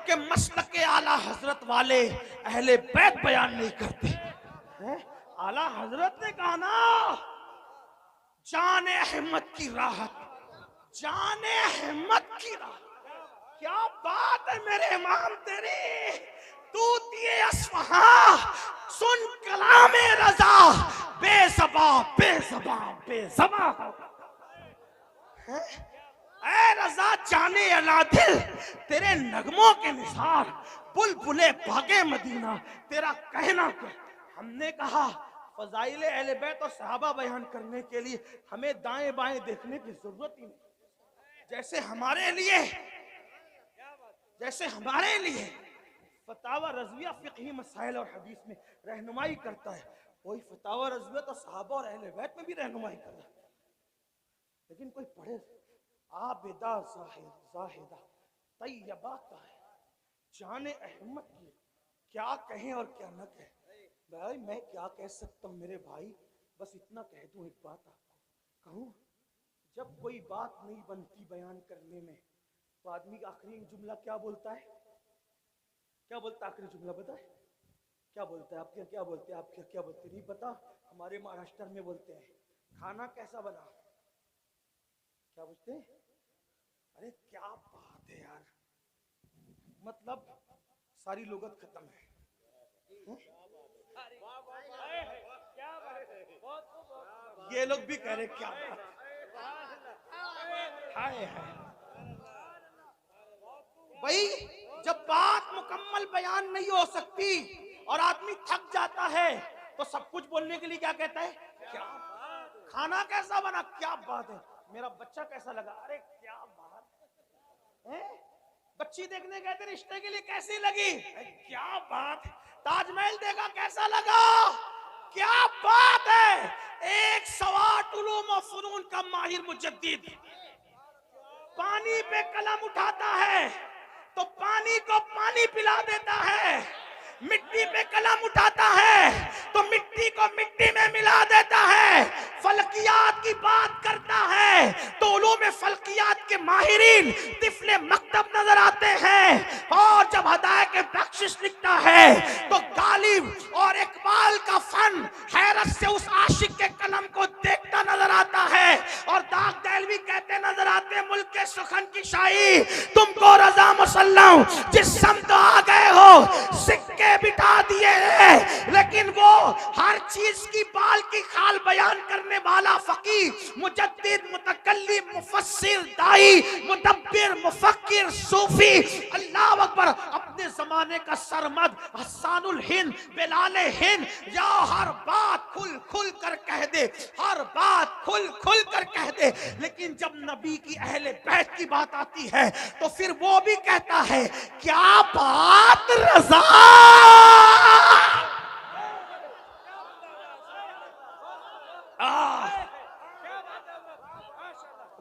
कि मसलक के आला हजरत वाले अहले बैत बयान नहीं करते हैं। आला हजरत ने कहा ना, जाने अहमद की राहत, जाने अहमद की राहत। क्या बात है मेरे इमाम तेरी, तू दिए अस्फहां सुन कलामे रजा, बेज़बा बेज़बा बेज़बा है। ऐ रजा जाने अलादिल, तेरे नगमों के निसार बुलबुले बागे मदीना, तेरा कहना क्या। हमने कहा फजाइले अहले बैत और सहाबा बयान करने के लिए हमें दाएं बाएं देखने की जरूरत ही नहीं। जैसे हमारे लिए फतावा रज़विया फिक़ही मसाइल और हदीस में रहनुमाई करता है, वही फतावा रज़विया तो सहाबा और अहले बैत में भी रहनुमाई कर रहा है। लेकिन कोई पढ़े आबिदा जाहिदा तैयबा का है, जाने अहमद की क्या कहें और क्या न कहें। भाई मैं क्या कह सकता हूँ मेरे भाई, बस इतना कह दूं, एक बात आपको कहूँ, जब कोई बात नहीं बनती बयान करने में तो आदमी का आखिरी जुमला क्या बोलता है, क्या बोलता है आखिरी जुमला बताए, क्या बोलता है आपके, क्या बोलते हैं आपके, क्या बोलते नहीं पता। हमारे महाराष्ट्र में बोलते हैं खाना कैसा बना, क्या बोलते हैं, अरे क्या बात है यार, मतलब सारी लुगत खत्म है। ये लोग भी कह रहे क्या बात है भाई। जब बात मुकम्मल बयान नहीं हो सकती और आदमी थक जाता है तो सब कुछ बोलने के लिए क्या कहता है, क्या खाना कैसा बना, क्या बात है, मेरा बच्चा कैसा लगा, अरे क्या बात है, बच्ची देखने गए थे रिश्ते के लिए कैसी लगी, क्या बात, ताजमहल देखा कैसा लगा, क्या बात है। एक सवाट उलूम और फनून का माहिर मुजद्दिद पानी पे कलम उठाता है तो पानी को पानी पिला देता है, मिट्टी पे कलम उठाता है तो मिट्टी को मिट्टी में मिला देता है, फलकियात की बात करता है तो उलूम फलकियात के माहिरीन तिफले मकतब नजर आते हैं, और जब हदायत के बख्शिश लिखता है तो गालिब और इकबाल का फन हैरत से उस आशिक के कलम को देखता नजर आता है, और दाग दहलवी कहते नजर आते हैं, मुल्क के सुखन की शाही तुमको रजा मुसल्लम जिस समत आ गए हो, सिक्के बिठा दिए हैं, लेकिन वो हर चीज की बाल की खाल बयान करने वाला फकीह मुजद्दिद मुतकल्लिम मुफस्सिर दाई मुदब्बिर मुफक्किर सूफी अल्लाह अकबर अपने जमाने का सरमद हसानुल हिंद बिलाल हिंद, या हर बात खुल खुल कर कह दे, हर बात खुल खुल कर कह दे, लेकिन जब नबी की अहले बैत की बात आती है तो फिर वो भी कहता है क्या बात रजा।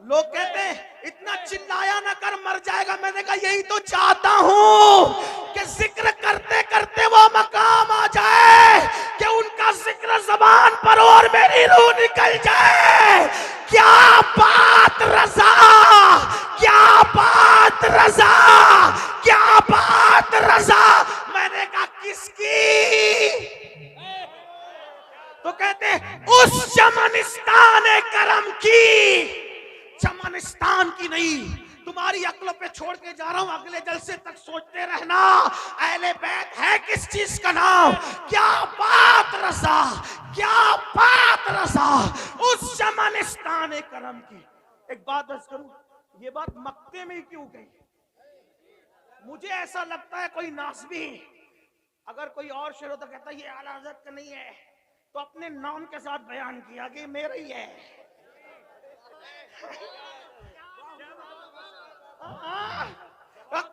लोग कहते हैं इतना चिल्लाया ना कर मर जाएगा, मैंने कहा यही तो चाहता हूं कि जिक्र करते करते वो मकाम आ जाए कि उनका जिक्र जबान पर और मेरी रूह निकल जाए। क्या बात रजा, क्या बात रजा, क्या बात रजा। मैंने कहा किसकी, तो कहते उस चमनिस्तान करम की, चमनिस्तान की नहीं, तुम्हारी अक्लों पे छोड़ के जा रहा हूं, अगले जलसे तक सोचते रहना अहले बैत है किस चीज का नाम। क्या बात रजा, क्या बात रजा, उस चमनिस्तान करम की। एक बात बस करूं, ये बात मक्के में ही क्यों गई, मुझे ऐसा लगता है कोई नासबी अगर कोई और शेर होता कहता ये आला हज़रत का नहीं है तो अपने नाम के साथ बयान किया कि मेरा ही है।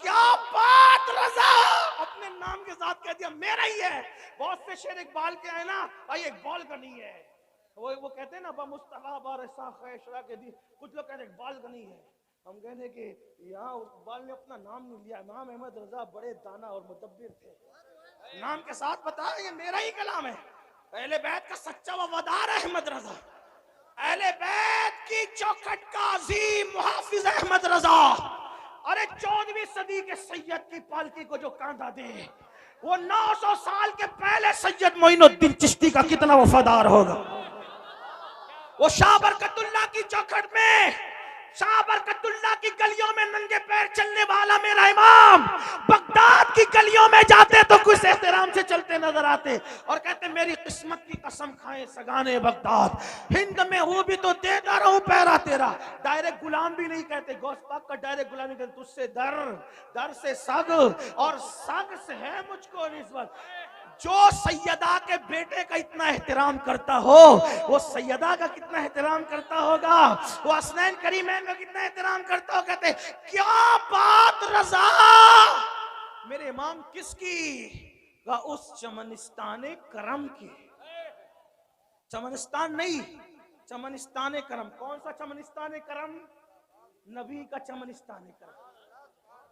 क्या बात रजा, अपने नाम के साथ कह दिया मेरा ही है। बहुत से शेर इकबाल के आए ना, भाई इकबाल का नहीं है, वो कहते हैं ना मुस्तफा बारसा खैशरा के दी, कुछ लोग कहते इकबाल का नहीं है। हम कहते कि यहाँ इकबाल ने अपना नाम नहीं लिया, इमाम अहमद रजा बड़े दाना और मुदब्बिर थे, नाम के साथ बताया ये मेरा ही कलाम है। अहले बैत का सच्चा वफादार अहमद रजा, अहले बैत की चौखट का अजीम मुहाफिज अहमद रजा। अरे 14वीं सदी के सैयद की पालकी को जो कांधा दे, वो 900 साल के पहले सैयद मोइनुद्दीन चिश्ती का कितना वफादार होगा। वो शाह बरकतुल्लाह की चौखट में, शाह बरकतुल्लाह की गलियों में नंगे पैर चलने वाला मेरा इमाम बगदाद की गलियों में जाते तो कुछ एहतराम से चलते नजर आते और कहते मेरी किस्मत की कसम खाए सगाने बगदाद, हिंद में हूं भी तो देता रहूं पैरा तेरा। डायरेक्ट गुलाम भी नहीं कहते, गौस पाक का डायरेक्ट गुलाम नहीं कहते, तुझसे दर से सग और सग से है मुझको निस्बत। जो सैयदा के बेटे का इतना एहतराम करता हो, वो सैयदा का कितना एहतराम करता होगा, वो हसनैन करीमैन का कितना एहतराम करता हो। कहते क्या बात रज़ा, मेरे इमाम किसकी, का उस चमनिस्ताने करम की। चमनिस्तान नहीं, चमनिस्ताने करम। कौन सा चमनिस्ताने करम? नबी का चमनिस्ताने करम।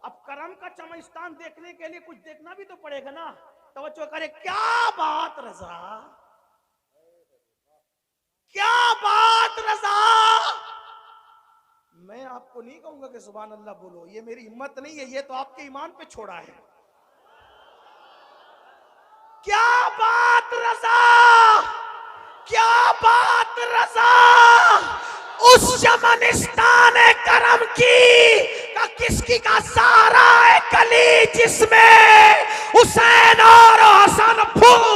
अब करम का चमनिस्तान देखने के लिए कुछ देखना भी तो पड़ेगा ना। तवज्जो करे, क्या बात रज़ा, क्या बात रज़ा। मैं आपको नहीं कहूंगा कि सुभान अल्लाह बोलो, ये मेरी हिम्मत नहीं है, ये तो आपके ईमान पे छोड़ा है। क्या बात रज़ा, क्या बात रज़ा, उस चमनिस्तान करम की का किसकी का सारा है गली जिसमें हुसैन और हसन फूल